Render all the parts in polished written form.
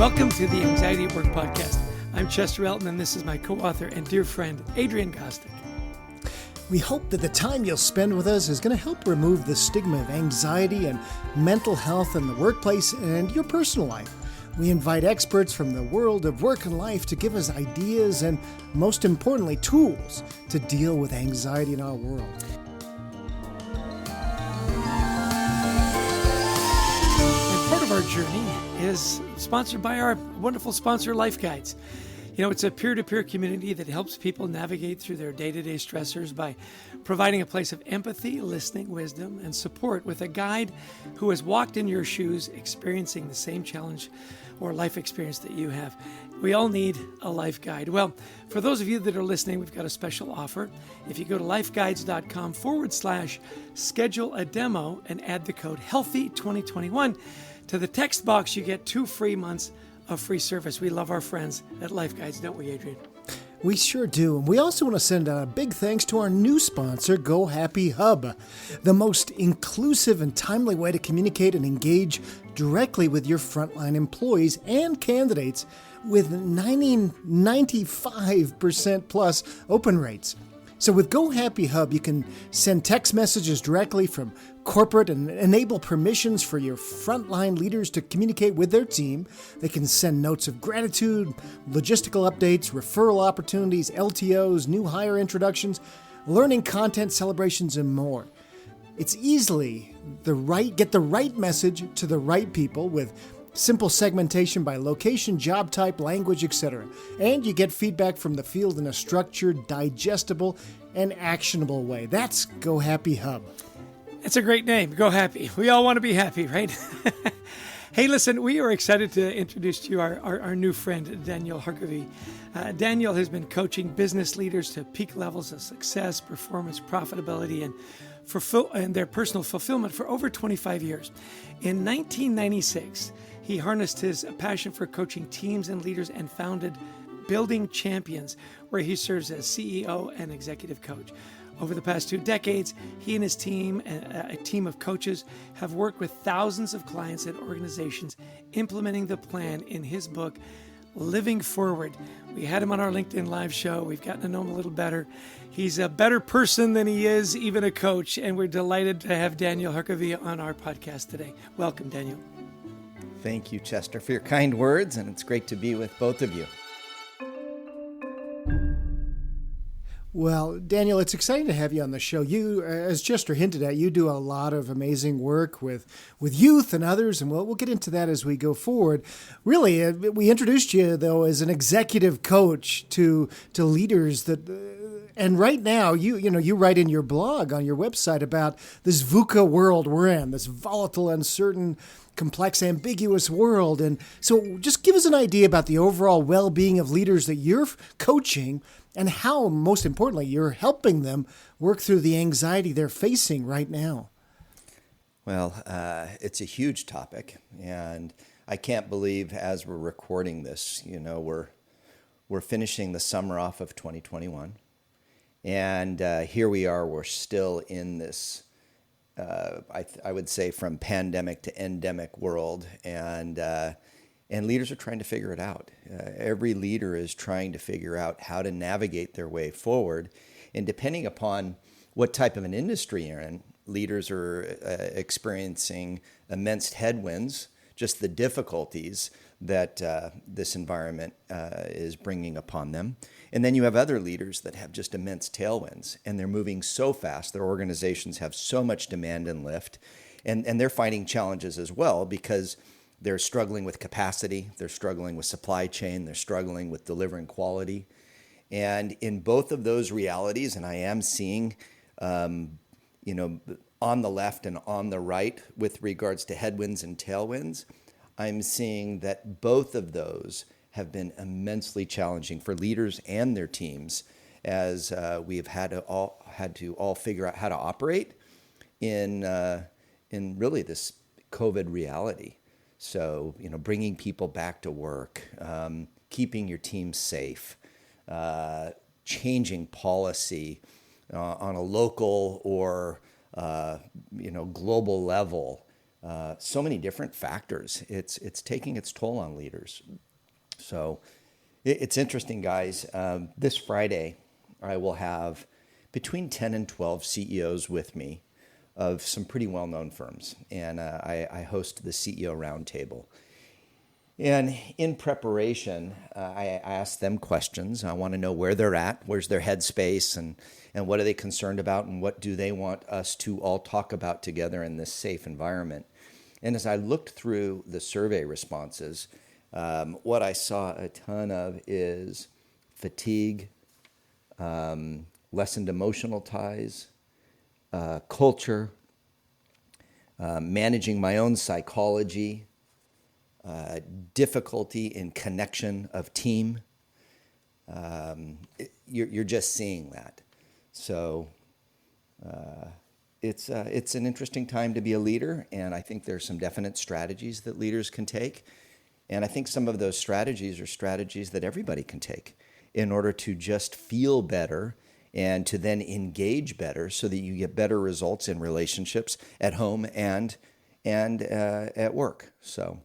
Welcome to the Anxiety at Work podcast. I'm Chester Elton, and this is my co-author and dear friend, Adrian Gostick. We hope that the time you'll spend with us is going to help remove the stigma of anxiety and mental health in the workplace and your personal life. We invite experts from the world of work and life to give us ideas and, most importantly, tools to deal with anxiety in our world. And part of our journey is sponsored by our wonderful sponsor, Life Guides. You know, it's a peer-to-peer community that helps people navigate through their day-to-day stressors by providing a place of empathy, listening, wisdom, and support with a guide who has walked in your shoes, experiencing the same challenge or life experience that you have. We all need a life guide. Well, for those of you that are listening, we've got a special offer. If you go to lifeguides.com/schedule a demo and add the code HEALTHY2021 to the text box, you get 2 free months of free service. We love our friends at Life Guides, don't we, Adrian? We sure do. And we also want to send out a big thanks to our new sponsor, Go Happy Hub, the most inclusive and timely way to communicate and engage directly with your frontline employees and candidates with 95% plus open rates. So with Go Happy Hub, you can send text messages directly from corporate and enable permissions for your frontline leaders to communicate with their team. They can send notes of gratitude, logistical updates, referral opportunities, LTOs, new hire introductions, learning content, celebrations, and more. It's easily get the right message to the right people with simple segmentation by location, job type, language, etc. And you get feedback from the field in a structured, digestible, and actionable way. That's Go Happy Hub. It's a great name, Go Happy. We all want to be happy, right? Hey, listen, we are excited to introduce to you our new friend, Daniel Harkavy. Daniel has been coaching business leaders to peak levels of success, performance, profitability, and their personal fulfillment for over 25 years. In 1996, he harnessed his passion for coaching teams and leaders and founded Building Champions, where he serves as CEO and executive coach. Over the past 2 decades, he and his team, a team of coaches, have worked with thousands of clients and organizations implementing the plan in his book, Living Forward. We had him on our LinkedIn Live show. We've gotten to know him a little better. He's a better person than he is even a coach, and we're delighted to have Daniel Harkavy on our podcast today. Welcome, Daniel. Thank you, Chester, for your kind words, and it's great to be with both of you. Well, Daniel, it's exciting to have you on the show. You, as Chester hinted at, you do a lot of amazing work with youth and others, and we'll get into that as we go forward. Really, we introduced you, though, as an executive coach to leaders that, and right now, you write in your blog on your website about this VUCA world we're in, this volatile, uncertain, complex, ambiguous world. And so just give us an idea about the overall well-being of leaders that you're coaching and how, most importantly, you're helping them work through the anxiety they're facing right now. Well, it's a huge topic, and I can't believe as we're recording this, we're finishing the summer off of 2021, and here we are, we're still in this, I would say, from pandemic to endemic world, and leaders are trying to figure it out. Every leader is trying to figure out how to navigate their way forward. And depending upon what type of an industry you're in, leaders are experiencing immense headwinds, just the difficulties that this environment is bringing upon them. And then you have other leaders that have just immense tailwinds, and they're moving so fast. Their organizations have so much demand and lift, and they're finding challenges as well because they're struggling with capacity, they're struggling with supply chain, they're struggling with delivering quality. And in both of those realities, and I am seeing, on the left and on the right with regards to headwinds and tailwinds, I'm seeing that both of those have been immensely challenging for leaders and their teams as we've had to all figure out how to operate in really this COVID reality. So, bringing people back to work, keeping your team safe, changing policy on a local or, global level, so many different factors. It's taking its toll on leaders. So it's interesting, guys. This Friday, I will have between 10 and 12 CEOs with me of some pretty well-known firms, and I host the CEO Roundtable. And in preparation, I ask them questions. I want to know where they're at, where's their headspace, and what are they concerned about, and what do they want us to all talk about together in this safe environment. And as I looked through the survey responses, what I saw a ton of is fatigue, lessened emotional ties, culture, managing my own psychology, difficulty in connection of team. You're just seeing that. So it's an interesting time to be a leader, and I think there's some definite strategies that leaders can take. And I think some of those strategies are strategies that everybody can take in order to just feel better and to then engage better so that you get better results in relationships at home and at work. So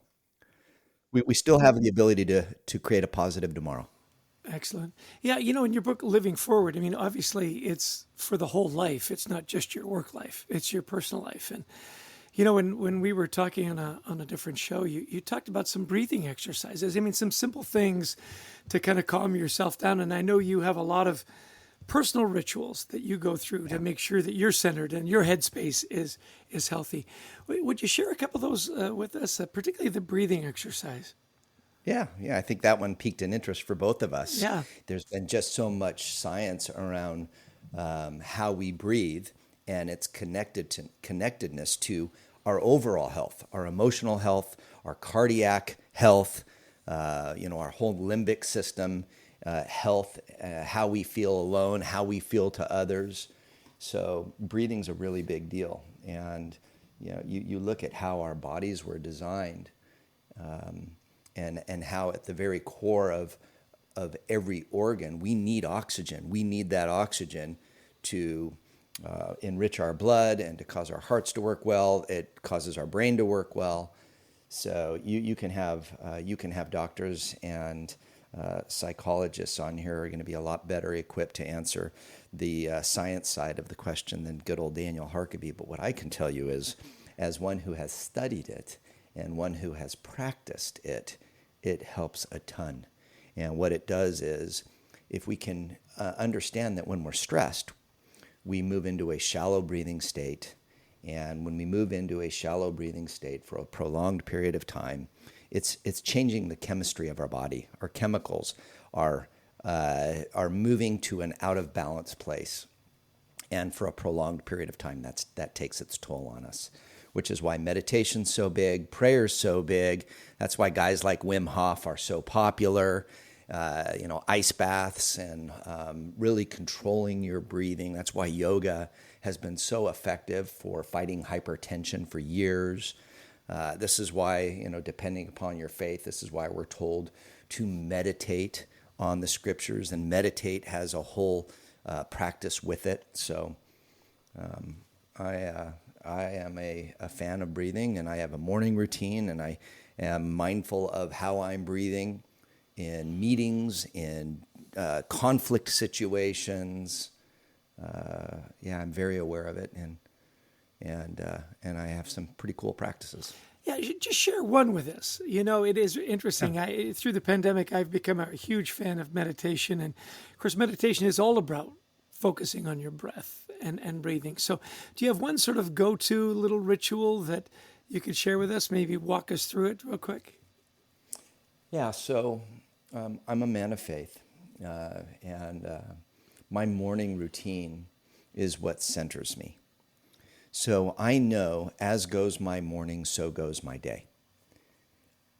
we still have the ability to create a positive tomorrow. Excellent. Yeah, in your book, Living Forward, I mean, obviously it's for the whole life. It's not just your work life, it's your personal life. And, when we were talking on a different show, you talked about some breathing exercises. I mean, some simple things to kind of calm yourself down. And I know you have a lot of personal rituals that you go through to make sure that you're centered and your headspace is healthy. Would you share a couple of those with us, particularly the breathing exercise? Yeah, I think that one piqued an interest for both of us. Yeah. There's been just so much science around how we breathe and its connectedness to our overall health, our emotional health, our cardiac health, our whole limbic system health, how we feel alone, how we feel to others. So breathing's a really big deal. And you look at how our bodies were designed, and how at the very core of every organ, we need oxygen. We need that oxygen to enrich our blood and to cause our hearts to work well. It causes our brain to work well. So you can have doctors and psychologists on here are going to be a lot better equipped to answer the science side of the question than good old Daniel Harkavy. But what I can tell you is, as one who has studied it and one who has practiced it, it helps a ton. And what it does is, if we can understand that when we're stressed, we move into a shallow breathing state. And when we move into a shallow breathing state for a prolonged period of time, it's changing the chemistry of our body. Our chemicals are moving to an out of balance place. And for a prolonged period of time, that takes its toll on us, which is why meditation's so big, prayer's so big. That's why guys like Wim Hof are so popular. Ice baths and really controlling your breathing. That's why yoga has been so effective for fighting hypertension for years. This is why, depending upon your faith, this is why we're told to meditate on the scriptures, and meditate has a whole practice with it. So I am a fan of breathing, and I have a morning routine, and I am mindful of how I'm breathing in meetings, in conflict situations. I'm very aware of it, and I have some pretty cool practices. Yeah, just share one with us. It is interesting. Through the pandemic, I've become a huge fan of meditation, and of course, meditation is all about focusing on your breath and breathing. So, do you have one sort of go-to little ritual that you could share with us? Maybe walk us through it real quick. Yeah. So. I'm a man of faith, and my morning routine is what centers me. So I know, as goes my morning, so goes my day.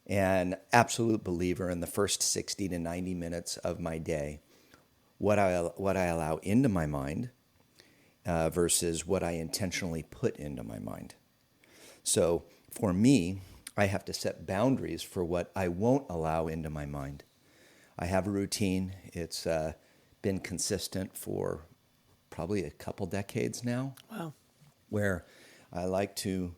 An absolute believer in the first 60 to 90 minutes of my day, what I allow into my mind versus what I intentionally put into my mind. So for me, I have to set boundaries for what I won't allow into my mind. I have a routine. It's been consistent for probably a couple decades now. Wow. Where I like to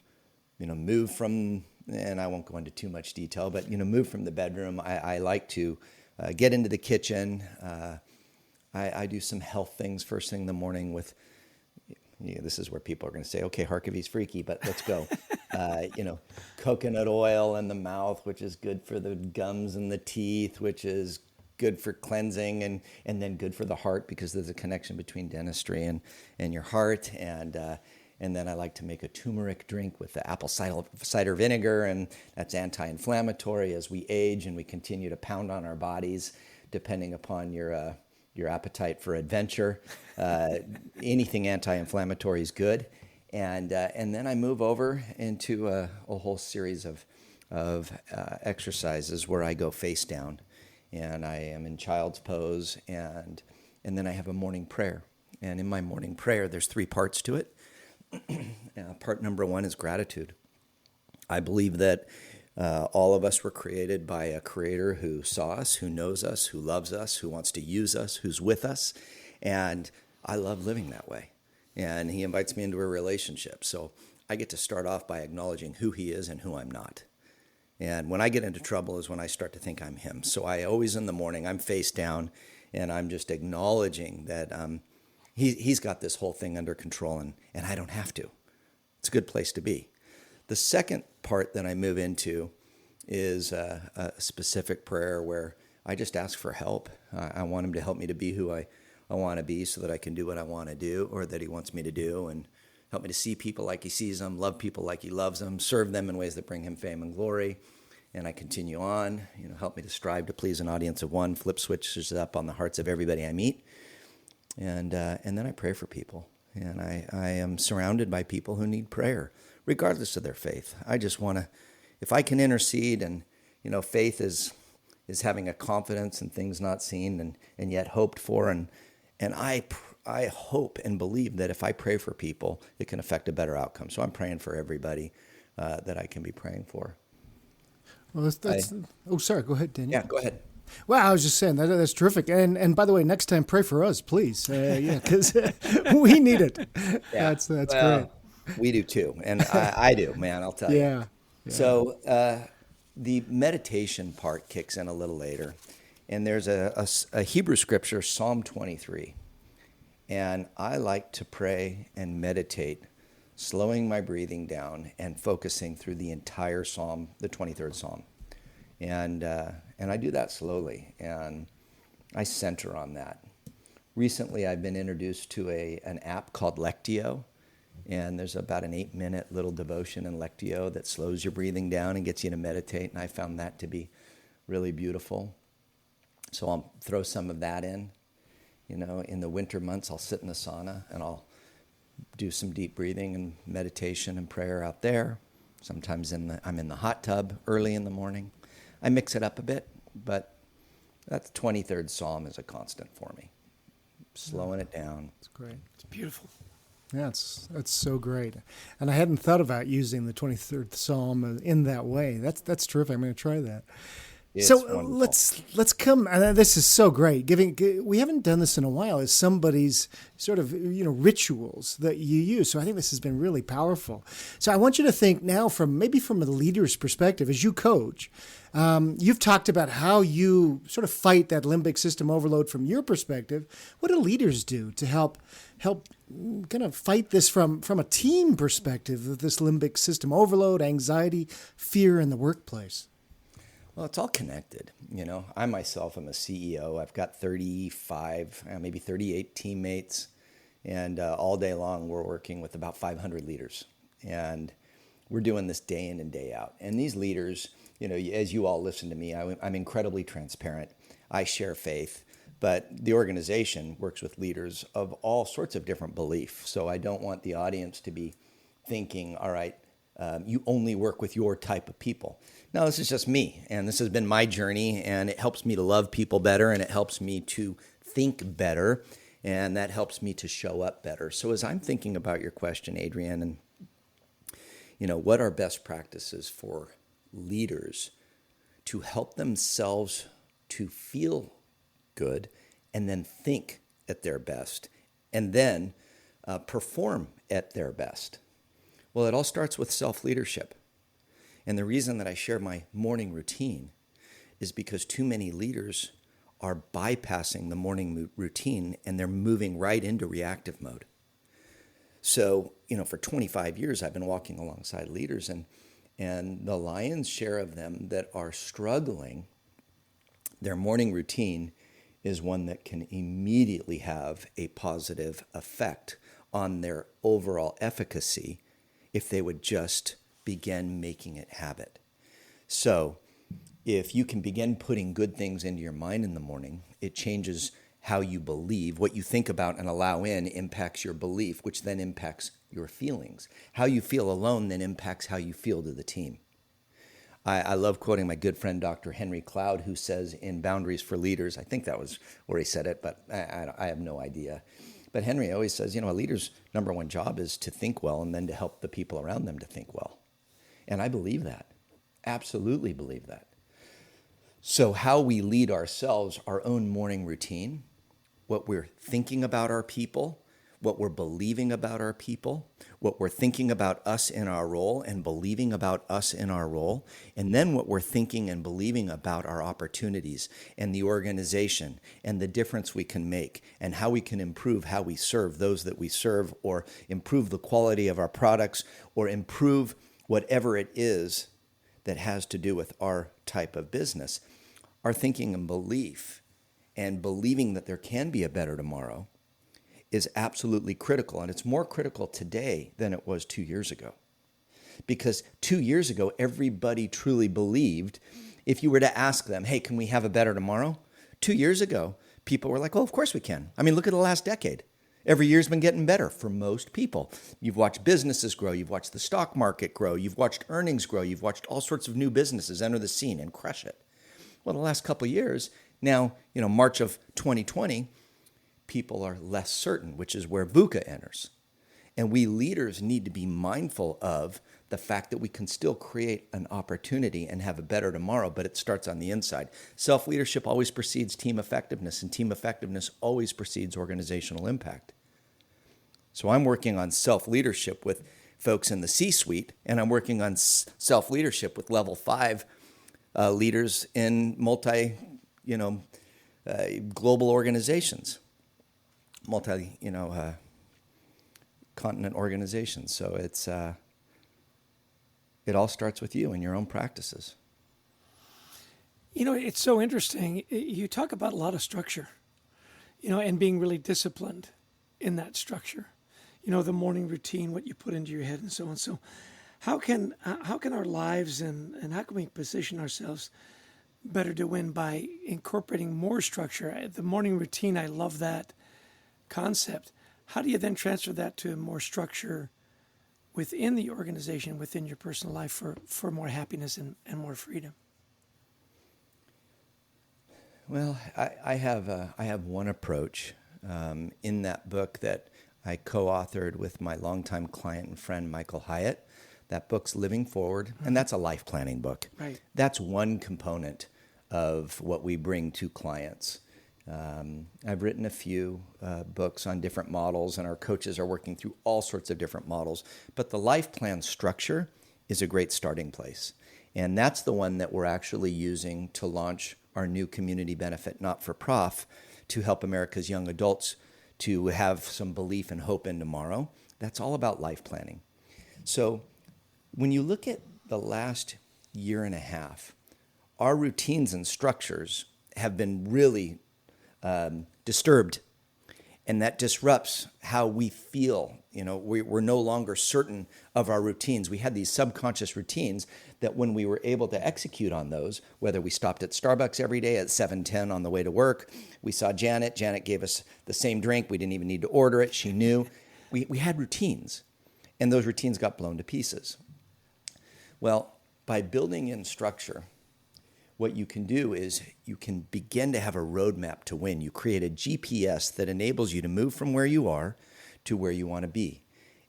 move from, and I won't go into too much detail, but, move from the bedroom. I like to get into the kitchen. I do some health things first thing in the morning with, this is where people are going to say, okay, Harkavy's freaky, but let's go. Coconut oil in the mouth, which is good for the gums and the teeth, which is good for cleansing and then good for the heart because there's a connection between dentistry and your heart. And then I like to make a turmeric drink with the apple cider vinegar, and that's anti-inflammatory as we age and we continue to pound on our bodies, depending upon your appetite for adventure. Anything anti-inflammatory is good. And then I move over into a whole series of exercises where I go face down, and I am in child's pose, and then I have a morning prayer. And in my morning prayer, there's 3 parts to it. Part number 1 is gratitude. I believe that all of us were created by a creator who saw us, who knows us, who loves us, who wants to use us, who's with us. And I love living that way. And he invites me into a relationship. So I get to start off by acknowledging who he is and who I'm not. And when I get into trouble is when I start to think I'm him. So I always in the morning, I'm face down and I'm just acknowledging that he's got this whole thing under control and I don't have to. It's a good place to be. The second part that I move into is a specific prayer where I just ask for help. I want him to help me to be who I want to be so that I can do what I want to do or that he wants me to do, and help me to see people like he sees them, love people like he loves them, serve them in ways that bring him fame and glory. And I continue on, help me to strive to please an audience of one, flip switches up on the hearts of everybody I meet. And then I pray for people. And I am surrounded by people who need prayer, regardless of their faith. I just want to, if I can intercede, and, faith is having a confidence in things not seen and yet hoped for. And I hope and believe that if I pray for people, it can affect a better outcome. So I'm praying for everybody that I can be praying for. Well, sorry, go ahead, Daniel. Yeah, go ahead. Well, I was just saying that's terrific. And by the way, next time pray for us, please. Because we need it. Yeah. That's great. We do too, and I do, man. I'll tell you. Yeah. So the meditation part kicks in a little later, and there's a Hebrew scripture, Psalm 23, and I like to pray and meditate, slowing my breathing down and focusing through the entire Psalm, the 23rd Psalm. And I do that slowly, and I center on that. Recently, I've been introduced to an app called Lectio, and there's about an 8-minute little devotion in Lectio that slows your breathing down and gets you to meditate, and I found that to be really beautiful. So I'll throw some of that in. In the winter months, I'll sit in the sauna, and I'll do some deep breathing and meditation and prayer out there. Sometimes I'm in the hot tub early in the morning. I mix it up a bit, but that 23rd Psalm is a constant for me. Slowing it down. It's great. It's beautiful. Yeah, that's so great. And I hadn't thought about using the 23rd Psalm in that way. That's terrific. I'm going to try that. It's so wonderful. let's come. And this is so great. We haven't done this in a while. As somebody's sort of rituals that you use. So I think this has been really powerful. So I want you to think now from a leader's perspective as you coach. You've talked about how you sort of fight that limbic system overload from your perspective. What do leaders do to help kind of fight this from a team perspective of this limbic system overload, anxiety, fear in the workplace? Well, it's all connected. I myself am a CEO. I've got 35, maybe 38 teammates, and all day long we're working with about 500 leaders. And we're doing this day in and day out. And these leaders, as you all listen to me, I'm incredibly transparent. I share faith, but the organization works with leaders of all sorts of different beliefs. So I don't want the audience to be thinking, all right, you only work with your type of people. No, this is just me, and this has been my journey, and it helps me to love people better, and it helps me to think better, and that helps me to show up better. So as I'm thinking about your question, Adrienne, and what are best practices for leaders to help themselves to feel good and then think at their best and then perform at their best? Well, it all starts with self-leadership. And the reason that I share my morning routine is because too many leaders are bypassing the morning routine and they're moving right into reactive mode. So, for 25 years, I've been walking alongside leaders, and the lion's share of them that are struggling, their morning routine is one that can immediately have a positive effect on their overall efficacy if they would just begin making it habit. So if you can begin putting good things into your mind in the morning, it changes how you believe. What you think about and allow in impacts your belief, which then impacts your feelings. How you feel alone then impacts how you feel to the team. I love quoting my good friend, Dr. Henry Cloud, who says in Boundaries for Leaders, I think that was where he said it, but I have no idea. But Henry always says, a leader's number one job is to think well and then to help the people around them to think well. And I believe that, absolutely believe that. So how we lead ourselves, our own morning routine, what we're thinking about our people, what we're believing about our people, what we're thinking about us in our role and believing about us in our role, and then what we're thinking and believing about our opportunities and the organization and the difference we can make and how we can improve how we serve those that we serve, or improve the quality of our products, or improve whatever it is that has to do with our type of business. Our thinking and belief and believing that there can be a better tomorrow is absolutely critical. And it's more critical today than it was 2 years ago. Because 2 years ago, everybody truly believed, if you were to ask them, hey, can we have a better tomorrow? 2 years ago, people were like, oh, of course we can. I mean, look at the last decade. Every year's been getting better for most people. You've watched businesses grow. You've watched the stock market grow. You've watched earnings grow. You've watched all sorts of new businesses enter the scene and crush it. Well, the last couple of years, now, March of 2020, people are less certain, which is where VUCA enters. And we leaders need to be mindful of the fact that we can still create an opportunity and have a better tomorrow, but it starts on the inside. Self-leadership always precedes team effectiveness, and team effectiveness always precedes organizational impact. So I'm working on self-leadership with folks in the C-suite, and I'm working on self-leadership with level 5 leaders in global organizations, continent organizations. So it all starts with you and your own practices. It's so interesting. You talk about a lot of structure, and being really disciplined in that structure. The morning routine, what you put into your head, and so on. So, how can our lives and how can we position ourselves better to win by incorporating more structure? The morning routine, I love that concept. How do you then transfer that to more structure within the organization, within your personal life, for more happiness and more freedom? Well, I have one approach in that book that I co-authored with my longtime client and friend, Michael Hyatt. That book's Living Forward, and that's a life planning book. Right. That's one component of what we bring to clients. I've written a few books on different models, and our coaches are working through all sorts of different models. But the life plan structure is a great starting place. And that's the one that we're actually using to launch our new community benefit not-for-profit to help America's young adults to have some belief and hope in tomorrow. That's all about life planning. So when you look at the last year and a half, our routines and structures have been really disturbed, and that disrupts how we feel. We're no longer certain of our routines. We had these subconscious routines that when we were able to execute on those, whether we stopped at Starbucks every day at 7:10 on the way to work, we saw Janet gave us the same drink. We didn't even need to order it. She knew. We had routines, and those routines got blown to pieces. Well, by building in structure, what you can do is you can begin to have a roadmap to win. You create a GPS that enables you to move from where you are to where you want to be.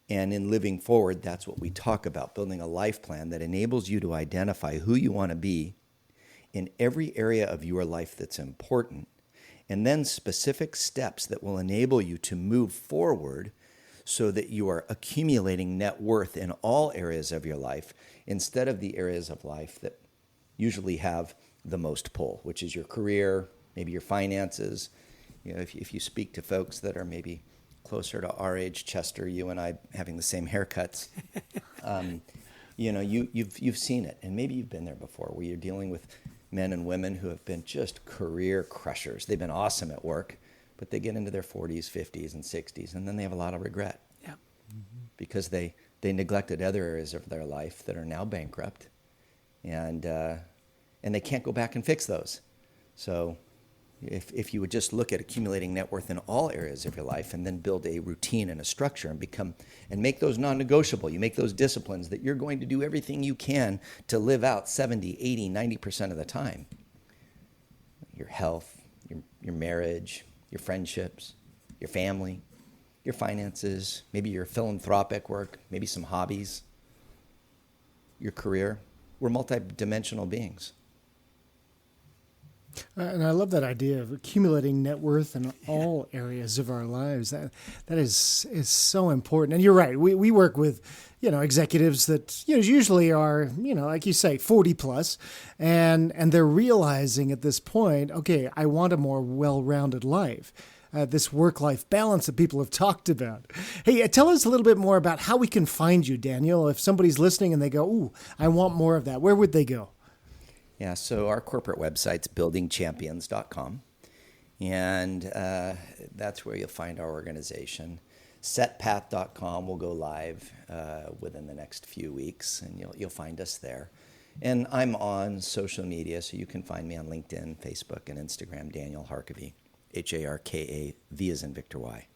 And in Living Forward, that's what we talk about, building a life plan that enables you to identify who you want to be in every area of your life that's important, and then specific steps that will enable you to move forward so that you are accumulating net worth in all areas of your life instead of the areas of life that usually have the most pull, which is your career, maybe your finances. You know, if you speak to folks that are maybe closer to our age, Chester, you and I having the same haircuts, you know, you've seen it, and maybe you've been there before, where you're dealing with men and women who have been just career crushers. They've been awesome at work, but they get into their 40s, 50s, and 60s, and then they have a lot of regret. Yeah. Because they neglected other areas of their life that are now bankrupt, and they can't go back and fix those. So if you would just look at accumulating net worth in all areas of your life and then build a routine and a structure and make those non-negotiable, you make those disciplines that you're going to do everything you can to live out 70, 80, 90% of the time. Your health, your marriage, your friendships, your family, your finances, maybe your philanthropic work, maybe some hobbies, your career. We're multidimensional beings. And I love that idea of accumulating net worth in all areas of our lives. That is so important. And you're right. We work with, executives that usually are, like you say, 40 plus, and they're realizing at this point, okay, I want a more well-rounded life. This work-life balance that people have talked about. Hey, tell us a little bit more about how we can find you, Daniel. If somebody's listening and they go, ooh, I want more of that, where would they go? Yeah, so our corporate website's buildingchampions.com, and that's where you'll find our organization. Setpath.com will go live within the next few weeks, and you'll find us there. And I'm on social media, so you can find me on LinkedIn, Facebook, and Instagram, Daniel Harkavy, Harkav as in Victor Y.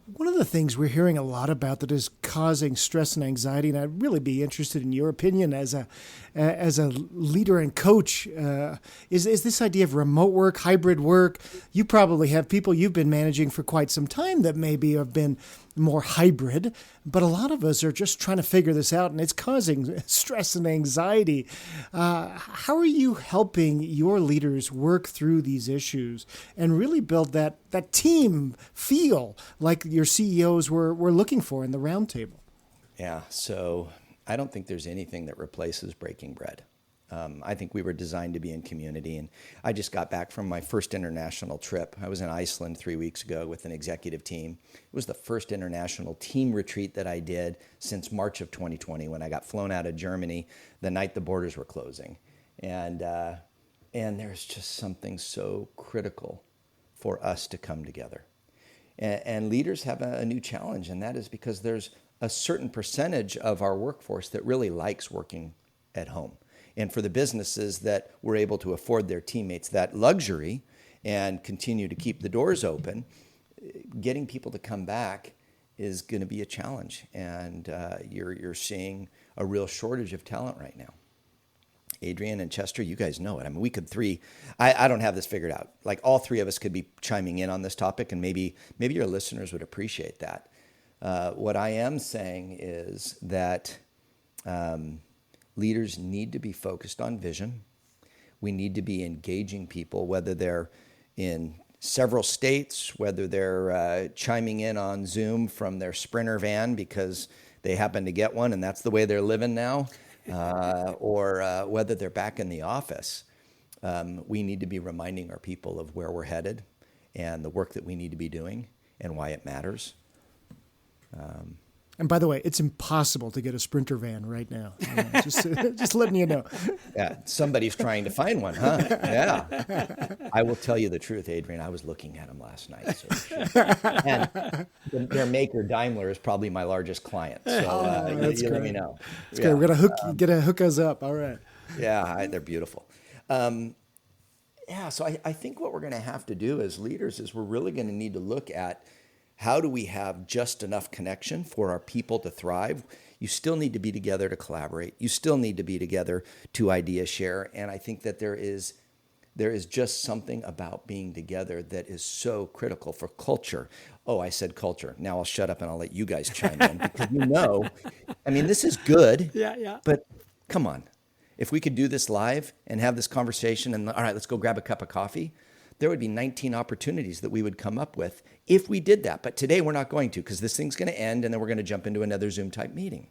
One of the things we're hearing a lot about that is causing stress and anxiety, and I'd really be interested in your opinion as a leader and coach, is this idea of remote work, hybrid work. You probably have people you've been managing for quite some time that maybe have been more hybrid, but a lot of us are just trying to figure this out, and it's causing stress and anxiety. How are you helping your leaders work through these issues and really build that team feel like your CEOs were looking for in the roundtable? Yeah, so I don't think there's anything that replaces breaking bread. I think we were designed to be in community, and I just got back from my first international trip. I was in Iceland 3 weeks ago with an executive team. It was the first international team retreat that I did since March of 2020, when I got flown out of Germany the night the borders were closing. And there's just something so critical for us to come together. And leaders have a new challenge, and that is because there's a certain percentage of our workforce that really likes working at home. And for the businesses that were able to afford their teammates that luxury and continue to keep the doors open, getting people to come back is going to be a challenge. And you're seeing a real shortage of talent right now. Adrian and Chester, you guys know it. I mean, we could I don't have this figured out. Like, all three of us could be chiming in on this topic, and maybe your listeners would appreciate that. What I am saying is that leaders need to be focused on vision. We need to be engaging people, whether they're in several states, whether they're chiming in on Zoom from their Sprinter van because they happen to get one and that's the way they're living now, or whether they're back in the office. We need to be reminding our people of where we're headed and the work that we need to be doing and why it matters. And by the way, it's impossible to get a Sprinter van right now. Just letting you know. Yeah, somebody's trying to find one, huh? Yeah. I will tell you the truth, Adrian. I was looking at them last night. So and their maker, Daimler, is probably my largest client. So you let me know. That's great. We're gonna hook us up. All right. Yeah, they're beautiful. So I think what we're going to have to do as leaders is we're really going to need to look at how do we have just enough connection for our people to thrive. You still need to be together to collaborate. You still need to be together to idea share. And I think that there is just something about being together that is so critical for culture. Oh, I said culture. Now I'll shut up and I'll let you guys chime in because I mean, this is good. Yeah. But come on. If we could do this live and have this conversation and, all right, let's go grab a cup of coffee, there would be 19 opportunities that we would come up with if we did that. But today we're not going to, because this thing's going to end and then we're going to jump into another Zoom type meeting.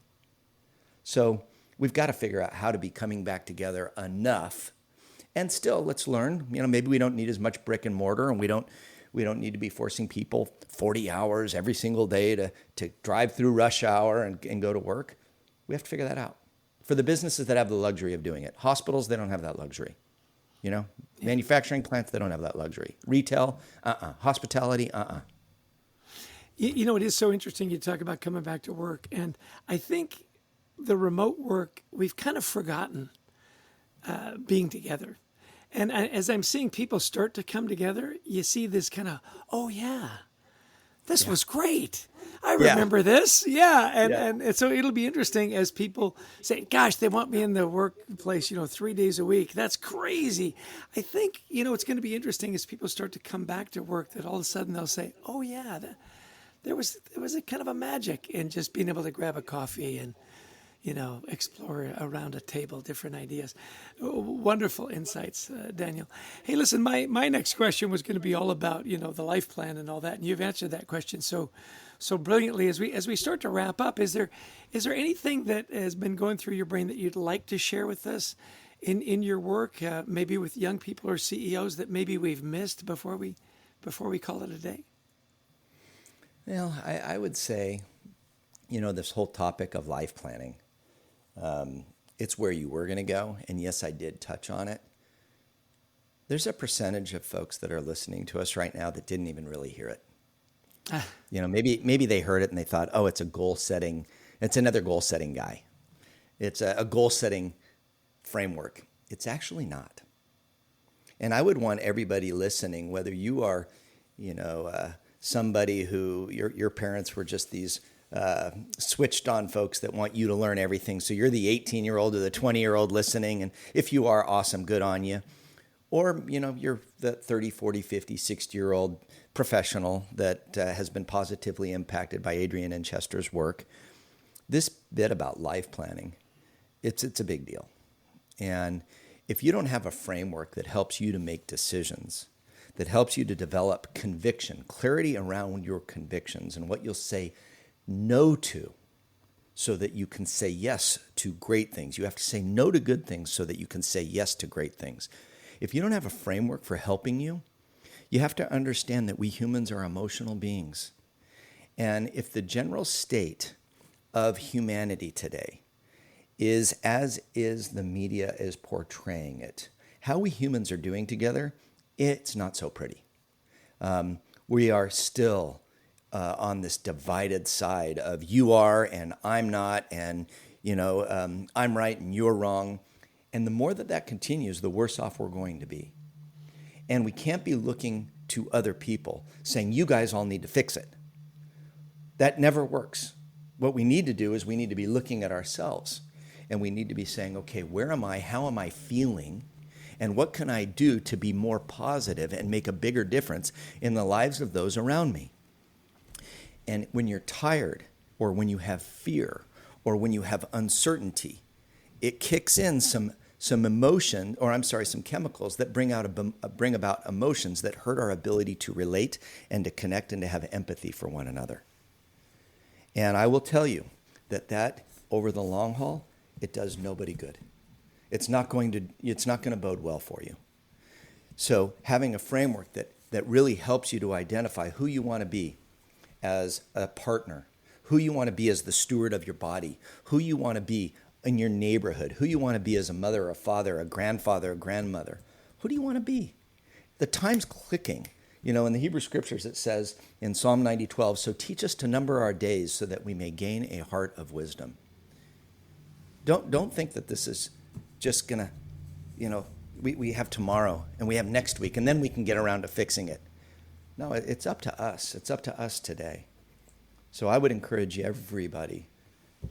So we've got to figure out how to be coming back together enough. And still, let's learn. Maybe we don't need as much brick and mortar, and we don't need to be forcing people 40 hours every single day to drive through rush hour and go to work. We have to figure that out. For the businesses that have the luxury of doing it. Hospitals, they don't have that luxury. Manufacturing plants, they don't have that luxury. Retail, Hospitality, It is so interesting you talk about coming back to work. And I think the remote work, we've kind of forgotten being together. And as I'm seeing people start to come together, you see this kind of, oh, yeah, this was great. I remember this. Yeah. And so it'll be interesting as people say, gosh, they want me in the workplace, 3 days a week. That's crazy. I think, it's going to be interesting as people start to come back to work that all of a sudden they'll say, oh, yeah, there was a kind of a magic in just being able to grab a coffee and, explore around a table, different ideas. Wonderful insights, Daniel. Hey, listen, my next question was going to be all about, the life plan and all that. And you've answered that question so brilliantly. As we start to wrap up, is there anything that has been going through your brain that you'd like to share with us in your work, maybe with young people or CEOs that maybe we've missed before we call it a day? Well, I would say, this whole topic of life planning, it's where you were going to go. And yes, I did touch on it. There's a percentage of folks that are listening to us right now that didn't even really hear it. Maybe they heard it and they thought, oh, it's another goal setting guy. It's a goal setting framework. It's actually not. And I would want everybody listening, whether you are, somebody who your parents were just these switched on folks that want you to learn everything. So you're the 18-year-old or the 20-year-old listening. And if you are, awesome, good on you. Or, you're the 30, 40, 50, 60-year-old professional that has been positively impacted by Adrian and Chester's work. This bit about life planning, it's a big deal. And if you don't have a framework that helps you to make decisions, that helps you to develop conviction, clarity around your convictions and what you'll say no to so that you can say yes to great things. You have to say no to good things so that you can say yes to great things. If you don't have a framework for helping you, you have to understand that we humans are emotional beings. And if the general state of humanity today is as is the media is portraying it, how we humans are doing together, it's not so pretty. We are still on this divided side of you are and I'm not, and I'm right and you're wrong. And the more that continues, the worse off we're going to be. And we can't be looking to other people saying, you guys all need to fix it. That never works. What we need to do is we need to be looking at ourselves, and we need to be saying, okay, where am I? How am I feeling? And what can I do to be more positive and make a bigger difference in the lives of those around me? And when you're tired, or when you have fear, or when you have uncertainty, it kicks in some chemicals that bring about emotions that hurt our ability to relate and to connect and to have empathy for one another. And I will tell you that over the long haul, it does nobody good. It's not going to bode well for you. So having a framework that really helps you to identify who you want to be as a partner, who you want to be as the steward of your body, who you want to be in your neighborhood, who you want to be as a mother, a father, a grandfather, a grandmother. Who do you want to be? The time's clicking. In the Hebrew Scriptures it says in Psalm 90:12, so teach us to number our days so that we may gain a heart of wisdom. Don't think that this is just going to, we have tomorrow and we have next week and then we can get around to fixing it. No, it's up to us. It's up to us today. So I would encourage everybody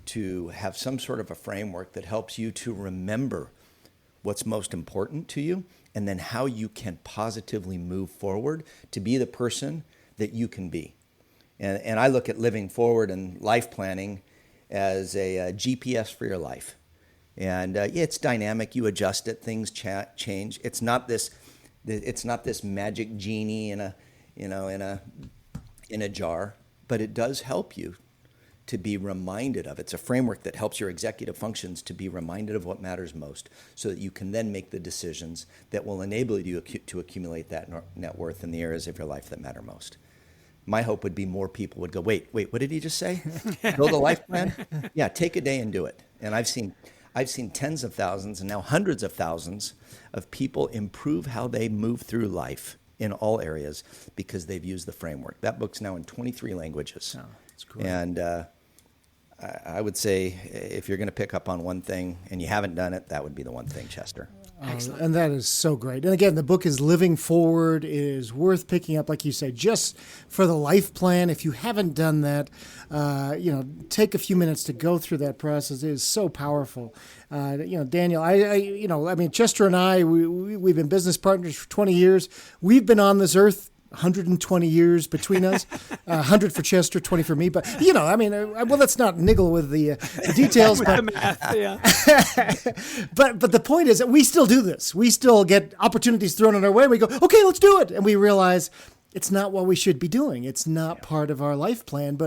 to have some sort of a framework that helps you to remember what's most important to you and then how you can positively move forward to be the person that you can be. And I look at living forward and life planning as a GPS for your life. And it's dynamic. You adjust it. Things change. It's not this It's not this magic genie in a jar, but it does help you to be reminded of. It's a framework that helps your executive functions to be reminded of what matters most, so that you can then make the decisions that will enable you to accumulate that net worth in the areas of your life that matter most. My hope would be more people would go, wait, what did he just say? Build a life plan? Yeah, take a day and do it. And I've seen tens of thousands and now hundreds of thousands of people improve how they move through life in all areas because they've used the framework. That book's now in 23 languages. Oh, that's great. And I would say if you're going to pick up on one thing and you haven't done it, that would be the one thing, Chester. And that is so great. And again, the book is Living Forward. It is worth picking up, like you say, just for the life plan. If you haven't done that, take a few minutes to go through that process. It is so powerful. Daniel, Chester and I, we've been business partners for 20 years. We've been on this earth 120 years between us, 100 for Chester, 20 for me. But, let's not niggle with the details. With the math, yeah. But the point is that we still do this. We still get opportunities thrown in our way. And we go, okay, let's do it. And we realize it's not what we should be doing. It's not part of our life plan.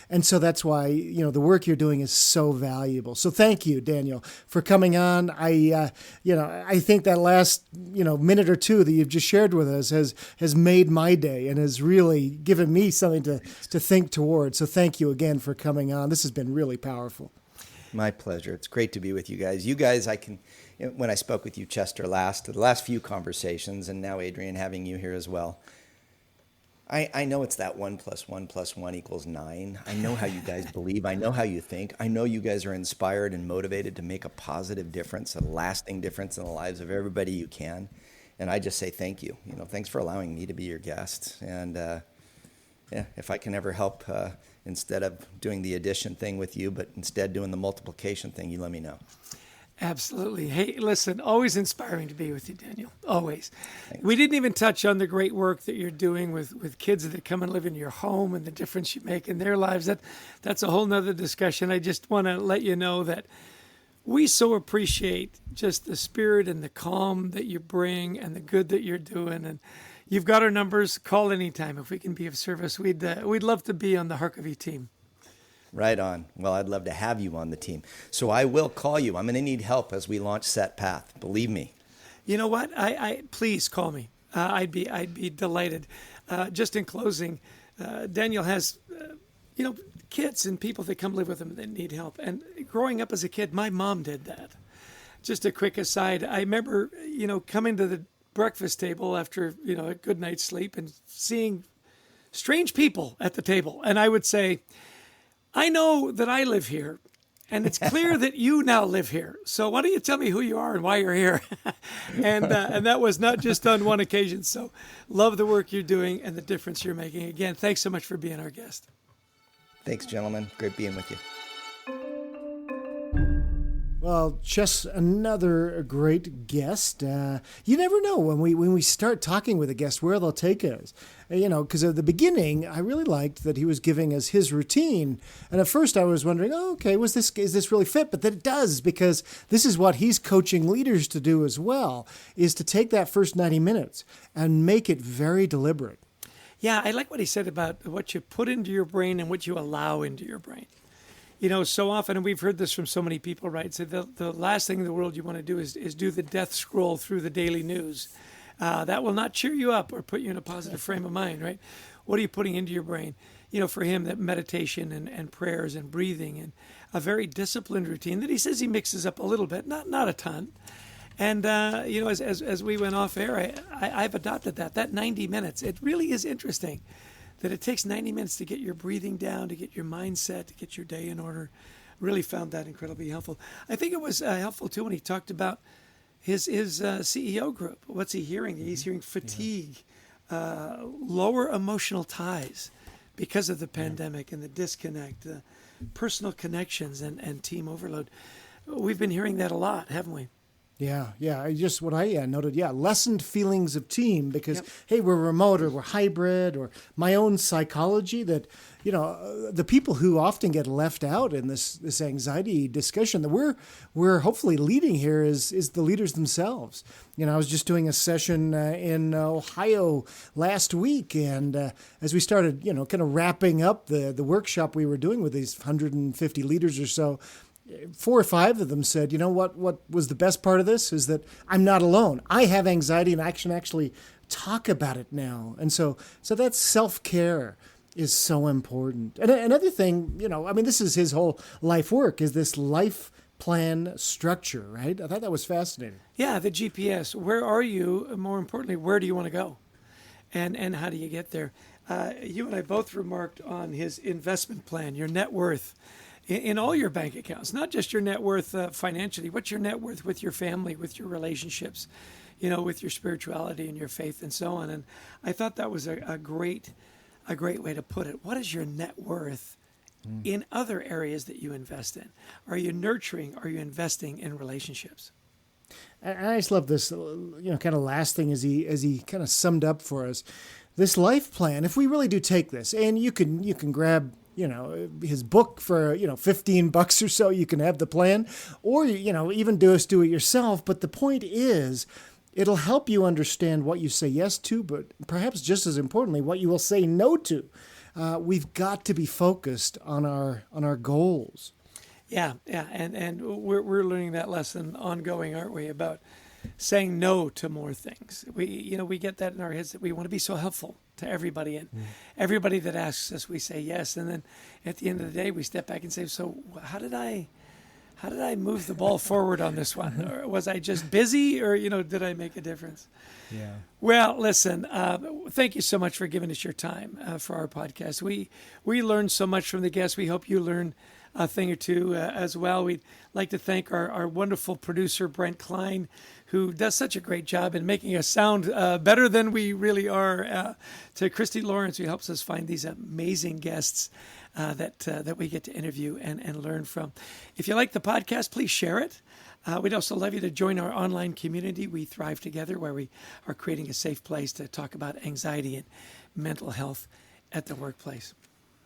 And so that's why, the work you're doing is so valuable. So thank you, Daniel, for coming on. I think that last, minute or two that you've just shared with us has made my day and has really given me something to think toward. So thank you again for coming on. This has been really powerful. My pleasure. It's great to be with you guys. When I spoke with you, Chester, the last few conversations, and now Adrian, having you here as well, I know it's that 1 + 1 + 1 = 9. I know how you guys believe. I know how you think. I know you guys are inspired and motivated to make a positive difference, a lasting difference in the lives of everybody you can. And I just say thank you. Thanks for allowing me to be your guest. And if I can ever help, instead of doing the addition thing with you, but instead doing the multiplication thing, you let me know. Absolutely. Hey, listen, always inspiring to be with you, Daniel. Always. Thanks. We didn't even touch on the great work that you're doing with kids that come and live in your home and the difference you make in their lives. That's a whole nother discussion. I just want to let you know that we so appreciate just the spirit and the calm that you bring and the good that you're doing. And you've got our numbers. Call anytime if we can be of service. We'd love to be on the Harkavy team. Right on. Well, I'd love to have you on the team. So I will call you. I'm going to need help as we launch Set Path. Believe me. You know what? I please call me. I'd be delighted. Just in closing, Daniel has, kids and people that come live with him that need help. And growing up as a kid, my mom did that. Just a quick aside. I remember, coming to the breakfast table after, a good night's sleep and seeing strange people at the table. And I would say, I know that I live here, and it's clear that you now live here. So why don't you tell me who you are and why you're here? and that was not just on one occasion. So love the work you're doing and the difference you're making. Again, thanks so much for being our guest. Thanks, gentlemen. Great being with you. Well, just another great guest. You never know when we start talking with a guest where they'll take us. Because at the beginning, I really liked that he was giving us his routine. And at first I was wondering, is this really fit? But then it does, because this is what he's coaching leaders to do as well, is to take that first 90 minutes and make it very deliberate. Yeah, I like what he said about what you put into your brain and what you allow into your brain. So often, and we've heard this from so many people, right? So the last thing in the world you want to do is do the death scroll through the daily news. That will not cheer you up or put you in a positive frame of mind, right? What are you putting into your brain? For him, that meditation and prayers and breathing and a very disciplined routine that he says he mixes up a little bit, not a ton. And, as we went off air, I've adopted that 90 minutes. It really is interesting that it takes 90 minutes to get your breathing down, to get your mindset, to get your day in order. Really found that incredibly helpful. I think it was helpful, too, when he talked about his CEO group. What's he hearing? He's hearing fatigue, lower emotional ties because of the pandemic and the disconnect, personal connections and team overload. We've been hearing that a lot, haven't we? Yeah. What I noted, lessened feelings of team because, Yep. hey, we're remote or we're hybrid, or my own psychology that, the people who often get left out in this anxiety discussion that we're hopefully leading here is the leaders themselves. I was just doing a session in Ohio last week, and as we started, kind of wrapping up the workshop we were doing with these 150 leaders or so, 4 or 5 of them said, what was the best part of this is that I'm not alone. I have anxiety and I can actually talk about it now. And so that self-care is so important. And another thing, this is his whole life work, is this life plan structure, right? I thought that was fascinating. Yeah, the GPS. Where are you? More importantly, where do you want to go? And how do you get there? You and I both remarked on his investment plan, your net worth in all your bank accounts, not just your net worth financially. What's your net worth with your family, with your relationships, with your spirituality and your faith and so on. And I thought that was a great way to put it. What is your net worth in other areas that you invest in? Are you nurturing? Are you investing in relationships? And I just love this, kind of last thing as he kind of summed up for us, this life plan. If we really do take this, and you can grab, his book for, $15 or so, you can have the plan, or, even do it yourself. But the point is, it'll help you understand what you say yes to, but perhaps just as importantly, what you will say no to. We've got to be focused on our goals. Yeah, and we're learning that lesson ongoing, aren't we? About saying no to more things. We get that in our heads that we want to be so helpful to everybody, and everybody that asks us, we say yes, and then at the end of the day, we step back and say, so how did I move the ball forward on this one? Or was I just busy, or did I make a difference? Yeah. Well, listen, thank you so much for giving us your time for our podcast. We learned so much from the guests. We hope you learn a thing or two as well. We'd like to thank our wonderful producer, Brent Klein, who does such a great job in making us sound better than we really are, to Christy Lawrence, who helps us find these amazing guests that we get to interview and learn from. If you like the podcast, please share it. We'd also love you to join our online community, We Thrive Together, where we are creating a safe place to talk about anxiety and mental health at the workplace.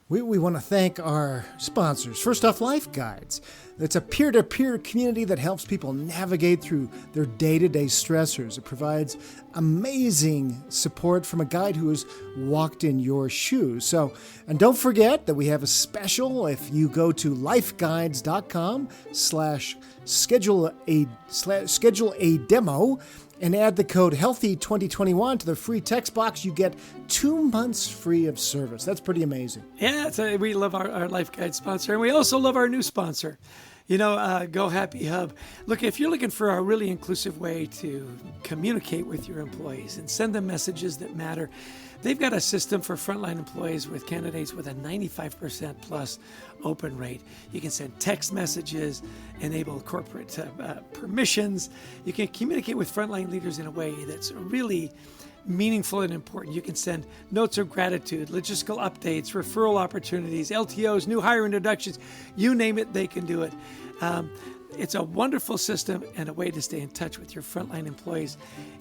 We want to thank our sponsors. First off, Life Guides. It's a peer-to-peer community that helps people navigate through their day-to-day stressors. It provides amazing support from a guide who has walked in your shoes. And don't forget that we have a special. If you go to lifeguides.com/schedule a demo, and add the code HEALTHY2021 to the free text box, you get 2 months free of service. That's pretty amazing. Yeah, we love our Life Guide sponsor, and we also love our new sponsor, Go Happy Hub. Look, if you're looking for a really inclusive way to communicate with your employees and send them messages that matter, they've got a system for frontline employees with candidates with a 95% plus open rate. You can send text messages, enable corporate permissions. You can communicate with frontline leaders in a way that's really meaningful and important. You can send notes of gratitude, logistical updates, referral opportunities, LTOs, new hire introductions. You name it, they can do it. It's a wonderful system and a way to stay in touch with your frontline employees.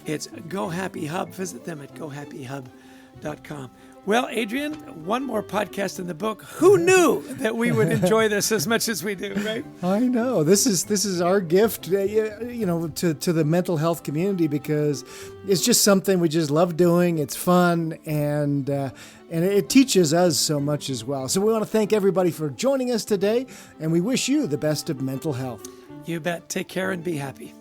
It's Go Happy Hub. Visit them at gohappyhub.com. Well, Adrian, one more podcast in the book. Who knew that we would enjoy this as much as we do, right? I know. This is our gift, to the mental health community, because it's just something we just love doing. It's fun, and it teaches us so much as well. So we want to thank everybody for joining us today, and we wish you the best of mental health. You bet. Take care and be happy.